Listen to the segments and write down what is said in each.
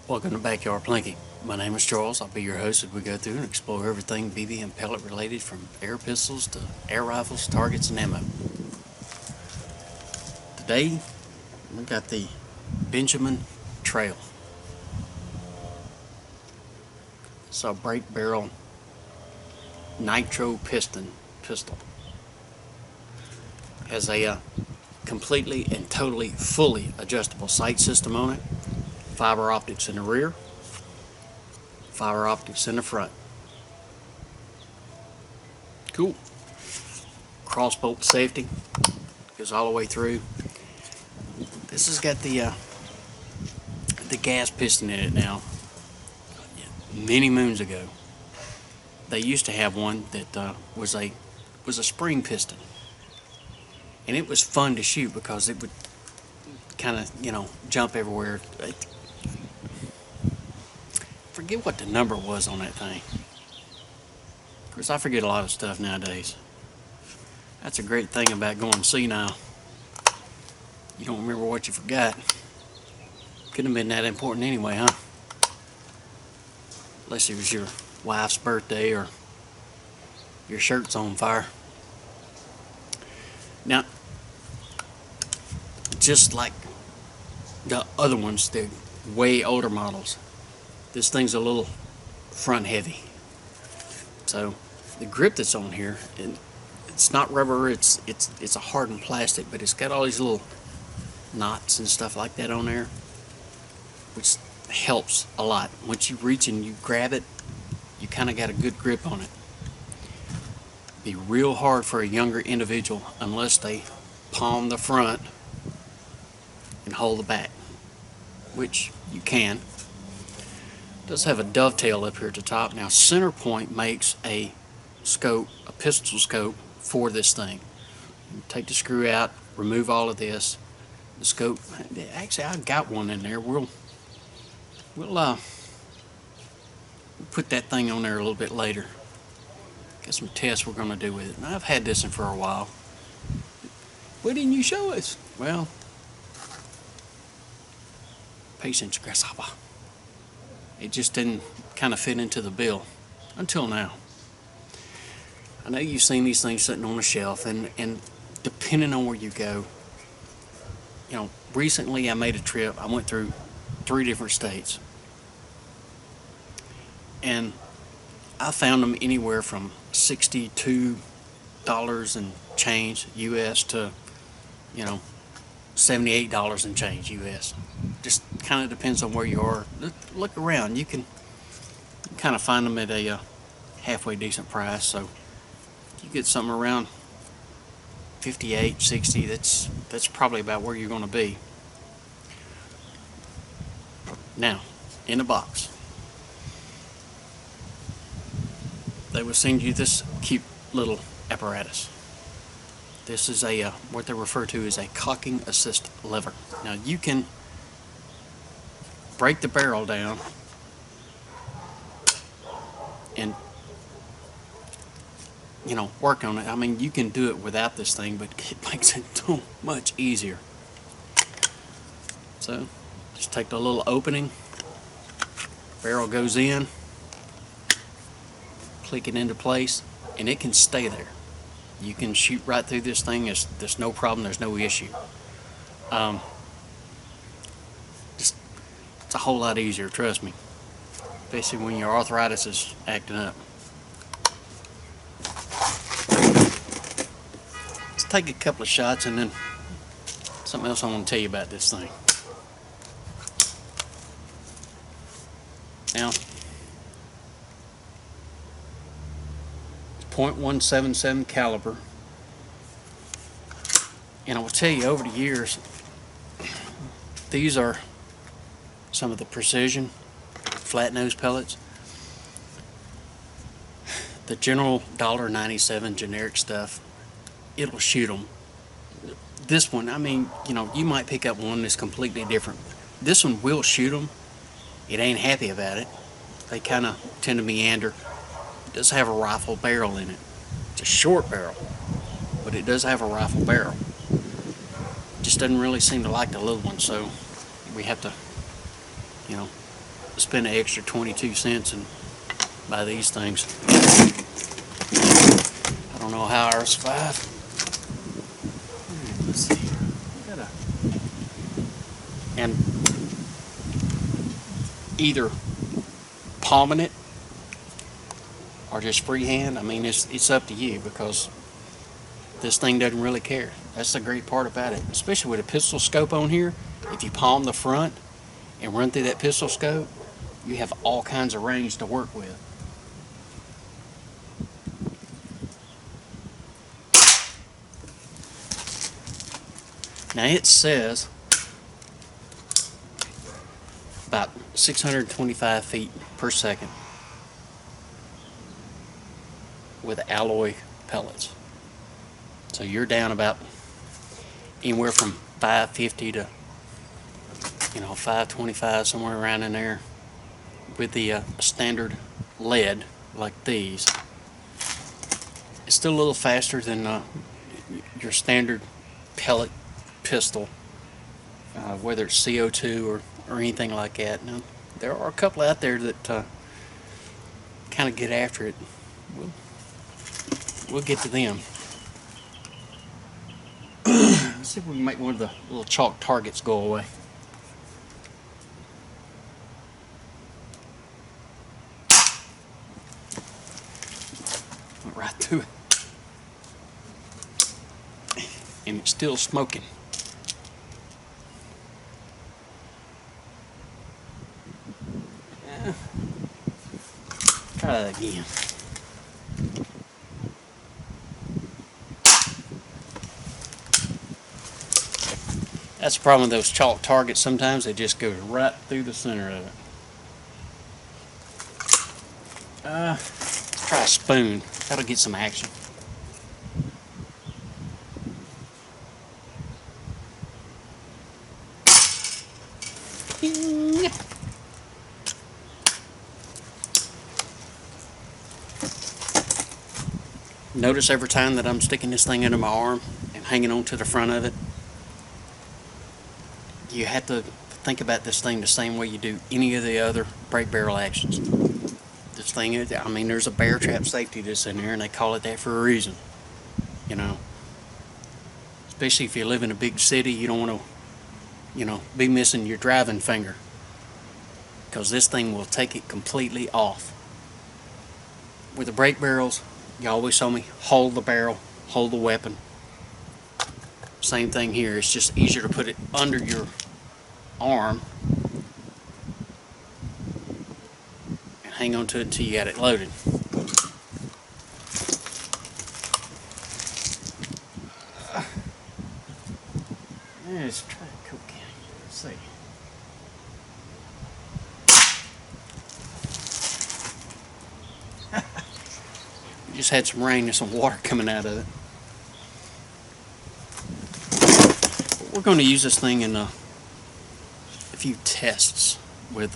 Welcome to Backyard Plinking. My name is Charles. I'll be your host as we go through and explore everything BB and pellet related, from air pistols to air rifles, targets, and ammo. Today, we got the Benjamin Trail. It's a break barrel nitro piston pistol. Has a completely and totally fully adjustable sight system on it. Fiber optics in the rear, fiber optics in the front. Cool. Crossbolt safety goes all the way through. This has got the gas piston in it now. Many moons ago, they used to have one that was a spring piston, and it was fun to shoot because it would kind of jump everywhere. Forget what the number was on that thing. Of course, I forget a lot of stuff nowadays. That's a great thing about going senile. You don't remember what you forgot. Couldn't have been that important anyway, huh? Unless it was your wife's birthday or your shirt's on fire. Now, just like the other ones, the way older models, this thing's a little front heavy. So the grip that's on here, it's not rubber, it's a hardened plastic, but it's got all these little knots and stuff like that on there, which helps a lot. Once you reach and you grab it, you kind of got a good grip on it. Be real hard for a younger individual unless they palm the front and hold the back, which you can. It does have a dovetail up here at the top. Now, Centerpoint makes a scope, a pistol scope for this thing. You take the screw out, remove all of this. The scope, actually, I've got one in there. We'll put that thing on there a little bit later. Got some tests we're going to do with it. And I've had this one for a while. Why didn't you show us? Well, patience, grasshopper. It just didn't kind of fit into the bill until now. I know you've seen these things sitting on a shelf, and depending on where you go, recently I made a trip. I went through 3 different states, and I found them anywhere from $62 and change US to $78 and change US. Just kind of depends on where you are. Look around. You can kind of find them at a halfway decent price. So you get something around 58, 60. That's probably about where you're going to be. Now, in the box, they will send you this cute little apparatus. This is a what they refer to as a cocking assist lever. Now, you can break the barrel down and work on it. I mean, you can do it without this thing, but it makes it so much easier. So just take the little opening, barrel goes in, click it into place, and it can stay there. You can shoot right through this thing. There's no problem, there's no issue. It's a whole lot easier, trust me, especially when your arthritis is acting up. Let's take a couple of shots and then something else I want to tell you about this thing. Now, .177 caliber, and I will tell you, over the years, these are some of the precision flat nose pellets. The general $1.97 generic stuff, it'll shoot them. This one, I mean, you might pick up one that's completely different. This one will shoot them. It ain't happy about it. They kind of tend to meander. It does have a rifle barrel in it. It's a short barrel, but it does have a rifle barrel. It just doesn't really seem to like the little one, so we have to spend an extra 22 cents and buy these things. I don't know how ours survive. Let's see here. And either palming it or just freehand. I mean, it's up to you, because this thing doesn't really care. That's the great part about it, especially with a pistol scope on here. If you palm the front and run through that pistol scope, you have all kinds of range to work with. Now it says about 625 feet per second with alloy pellets. So you're down about anywhere from 550 to 525, somewhere around in there. With the standard lead like these, it's still a little faster than your standard pellet pistol, whether it's CO2 or anything like that. Now, there are a couple out there that kind of get after it. We'll get to them. Let's see if we can make one of the little chalk targets go away. Went right through it. And it's still smoking. Try that again. That's the problem with those chalk targets. Sometimes they just go right through the center of it. Let's try a spoon. That'll get some action. Notice every time that I'm sticking this thing into my arm and hanging on to the front of it, you have to think about this thing the same way you do any of the other brake barrel actions. This thing is, I mean, there's a bear trap safety that's in there, and they call it that for a reason. You know, especially if you live in a big city, you don't want to, be missing your driving finger, because this thing will take it completely off. With the brake barrels, you always saw me hold the barrel, hold the weapon. Same thing here. It's just easier to put it under your arm and hang on to it until you got it loaded. Let's try cocaine. Let's see. We just had some rain and some water coming out of it. We're going to use this thing in a few tests with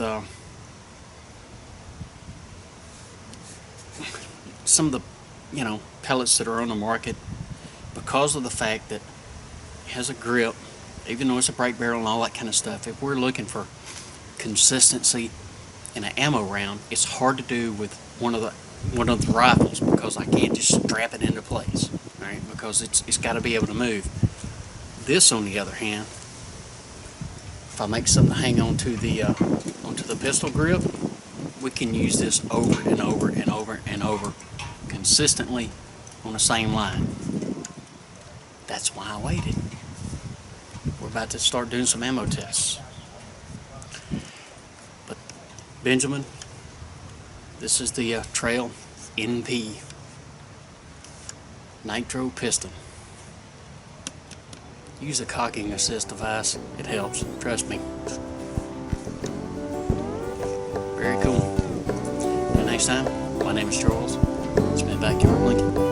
some of the pellets that are on the market, because of the fact that it has a grip, even though it's a brake barrel and all that kind of stuff. If we're looking for consistency in an ammo round, it's hard to do with one of the rifles, because I can't just strap it into place, right? Because it's got to be able to move. This, on the other hand, if I make something hang onto the pistol grip, we can use this over and over and over and over consistently on the same line. That's why I waited. We're about to start doing some ammo tests. But Benjamin, this is the Trail NP Nitro Piston. Use a cocking assist device. It helps. Trust me. Very cool. Until next time, my name is Charles. It's been Backyard Plinking.